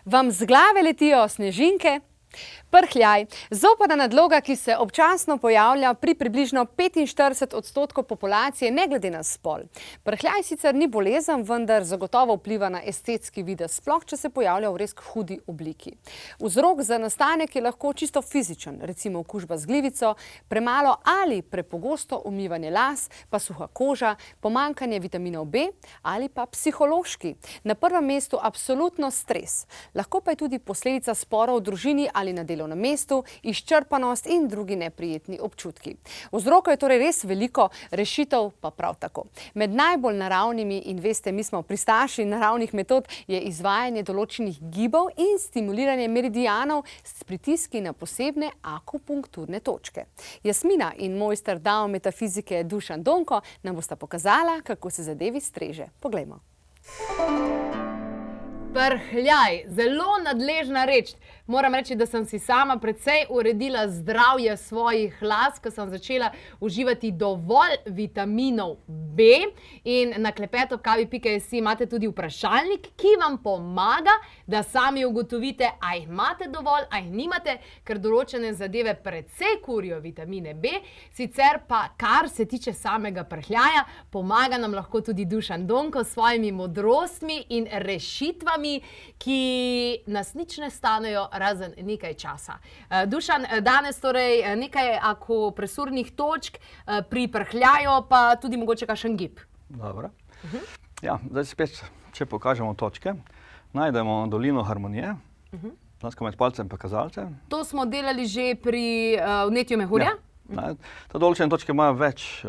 Vam z glave letijo snežinke? Prhljaj, zoprna nadloga, ki se občasno pojavlja pri približno 45% populacije, ne glede na spol. Prhljaj sicer ni bolezen, vendar zagotovo vpliva na estetski videz, sploh če se pojavlja v res hudi obliki. Vzrok za nastanek je lahko čisto fizičen, recimo okužba z glivico, premalo ali prepogosto umivanje las, pa suha koža, pomanjkanje vitaminov B ali pa psihološki. Na prvem mestu absolutno stres. Lahko pa je tudi posledica sporov v družini ali na delovnem mestu, izčrpanost in drugi neprijetni občutki. Vzrokov je torej res veliko, rešitev pa prav tako. Med najbolj naravnimi, in veste, mi smo pristaši naravnih metod, je izvajanje določenih gibov in stimuliranje meridianov s pritiski na posebne akupunkturne točke. Jasmina in mojster Dao metafizike Dušan Donko nam bosta pokazala, kako se zadevi streže. Poglejmo. Prhljaj, zelo nadležna reč. Moram reči, da sem si sama precej uredila zdravje svojih las, ko sem začela uživati dovolj vitaminov B. In na klepetu.kavi.si imate tudi vprašalnik, ki vam pomaga, da sami ugotovite, a jih imate dovolj, a jih nimate, ker določene zadeve precej kurijo vitamine B. Sicer pa, kar se tiče samega prhljaja, pomaga nam lahko tudi Dušan Donko s svojimi modrostmi in rešitvami, ki nas nič ne stanejo razen nekaj časa. Dušan, danes torej nekaj akupresurnih točk, pri prhljaju pa tudi mogoče kakšen gib. Dobro. Ja, zdaj spet, če pokažemo točke, najdemo dolino harmonije, med palcem pa kazalcem. To smo delali že pri vnetju mehurja? Ja. Ta določene točke imajo več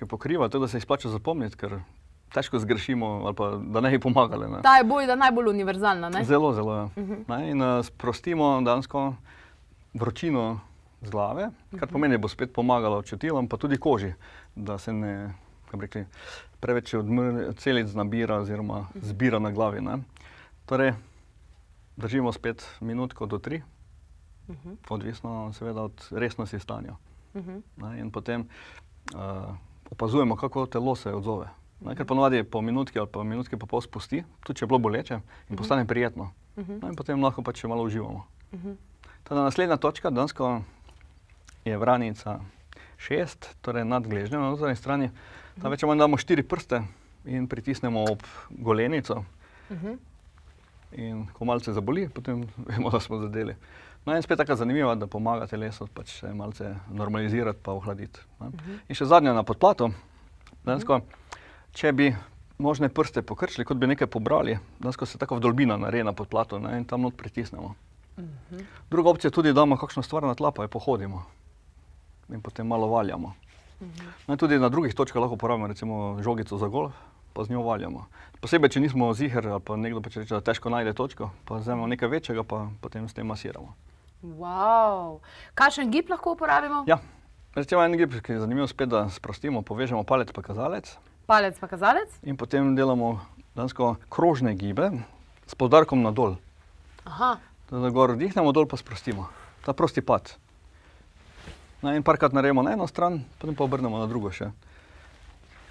pokriva, tako da se jih splača zapomniti, ker težko zgrešimo ali pa da ne bi pomagali. Ta je bojda najbolj univerzalna, ne? Zelo, zelo, ja. In sprostimo dansko vročino z glave, kar pomeni, bo spet pomagalo čutilom, pa tudi koži, da se ne, preveč celic nabira oziroma zbira na glavi, ne. Torej, držimo spet minutko do 3, odvisno seveda od resnosti stanja. In potem opazujemo, kako telo se odzove. Ker ponovadi po minutki ali pa minutki pa pol spusti, tudi če je bilo boleče, in postane prijetno. In potem lahko pa še malo uživamo. Teda naslednja točka dansko je vranica 6, torej nad gležnjem na notranji strani. Tam več damo 4 prste in pritisnemo ob golenico. In ko malce zaboli, potem vemo, da smo zadeli. In spet taka zanimiva, da pomaga telesu pač se malce normalizirati pa ohladiti. In še zadnja na podplatu, dansko, če bi nožne prste pokrčili, kot bi nekaj pobrali, dansko se taka vdolbina naredi na podplatu in tam not pritisnemo. Druga opcija je tudi, da damo kakšno stvar na tla, pa jo pohodimo in potem malo valjamo. Tudi na drugih točkah lahko uporabimo recimo žogico za golf, pa z njo valjamo. Posebej, če nismo ziher ali pa nekdo pač reče, da težko najde točko, pa vzamemo nekaj večjega, pa potem s tem masiramo. Wow! Kakšen gib lahko uporabimo? Ja, recimo en gib, ki je zanimivo spet, da sprostimo, povežemo palec pa kazalec. Palec pa kazalec. In potem delamo dansko krožne gibe s poudarkom na dol. Da gor vdihnemo, dol pa sprostimo. Ta prosti pad. In parkrat naredimo na eno stran, potem pa obrnemo na drugo še.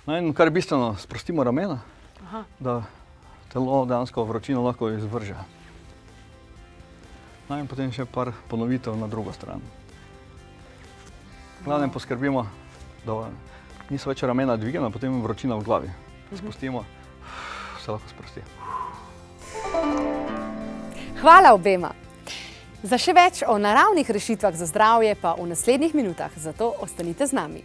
In kar je bistveno, sprostimo ramena, da telo dansko vročino lahko izvrže. In potem še par ponovitev na drugo stran. Glavnem poskrbimo, da niso več ramena dvigana, potem vročina v glavi. Spustimo, se lahko sprosti. Hvala obema. Za še več o naravnih rešitvah za zdravje pa v naslednjih minutah, zato ostanite z nami.